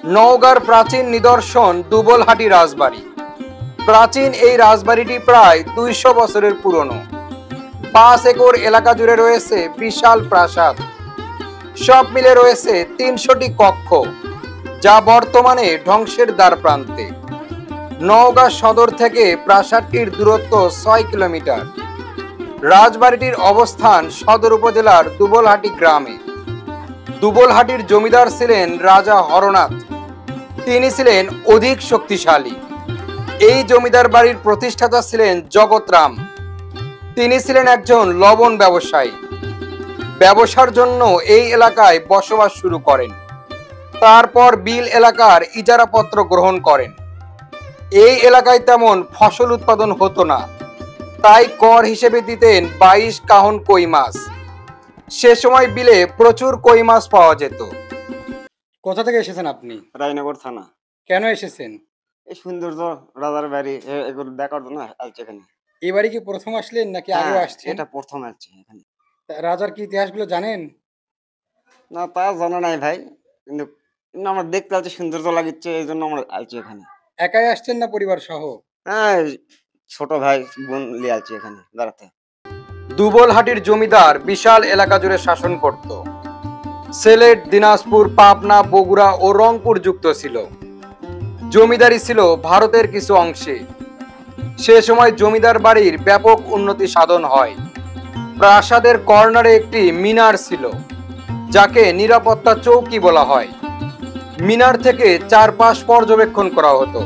নওগাঁর প্রাচীন নিদর্শন দুবলহাটি রাজবাড়ি। প্রাচীন এই রাজবাড়িটি প্রায় 200 বছরের পুরনো। 5 একর এলাকা জুড়ে রয়েছে বিশাল প্রাসাদ। সব মিলে রয়েছে 300টি কক্ষ, যা বর্তমানে ধ্বংসের দ্বার প্রান্তে। নওগাঁ সদর থেকে প্রাসাদটির দূরত্ব 6 কিলোমিটার। রাজবাড়িটির অবস্থান সদর উপজেলার দুবলহাটি গ্রামে। দুবলহাটির জমিদার ছিলেন রাজা হরনাথ। তিনি ছিলেন অধিক শক্তিশালী। এই জমিদার বাড়ির প্রতিষ্ঠাতা ছিলেন জগৎরাম। তিনি ছিলেন একজন লবণ ব্যবসায়ী। ব্যবসার জন্য এই এলাকায় বসবাস শুরু করেন। তারপর বিল এলাকার ইজারাপত্র গ্রহণ করেন। এই এলাকায় তেমন ফসল উৎপাদন হতো না, তাই কর হিসেবে দিতেন 22 কাহন কই মাছ। সে সময় বিলে প্রচুর কই মাছ পাওয়া যেত। কোথা থেকে এসেছেন আপনি? রায়নগর থানা। কেন এসেছেন? এই সৌন্দর্য রাজার বাড়ি এগুলো দেখার জন্য আসছে এখানে। এই বাড়ি কি প্রথম আসলেন নাকি আগেও আসছেন? এটা প্রথম আসছে এখানে। রাজার কি ইতিহাসগুলো জানেন? না, তা জানা নাই ভাই, কিন্তু আমার দেখতে আছে সৌন্দর্য লাগিচ্ছে, এই জন্য আমরা আসছি এখানে। একাই আসছেন না পরিবার সহ? হ্যাঁ, ছোট ভাই বোন নিয়ে আসছি এখানে বেড়াতে। দুবলহাটির জমিদার বিশাল এলাকা জুড়ে শাসন করত। সিলেট, দিনাজপুর, পাবনা, বগুড়া ও রংপুর যুক্ত ছিল। জমিদারি ছিল ভারতের কিছু অংশে। সে সময় জমিদার বাড়ির ব্যাপক উন্নতি সাধন হয়। প্রাসাদের কর্নারে একটি মিনার ছিল, যাকে নিরাপত্তা চৌকি বলা হয়। মিনার থেকে চারপাশ পর্যবেক্ষণ করা হতো।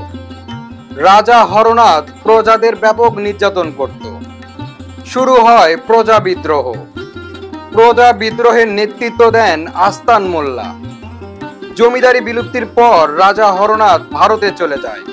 রাজা হরনাথ প্রজাদের ব্যাপক নির্যাতন করত। শুরু হয় প্রজা বিদ্রোহ। প্রজা বিদ্রোহের নেতৃত্ব দেন আস্তান মোল্লা। জমিদারি বিলুপ্তির পর রাজা হরনাথ ভারতে চলে যায়।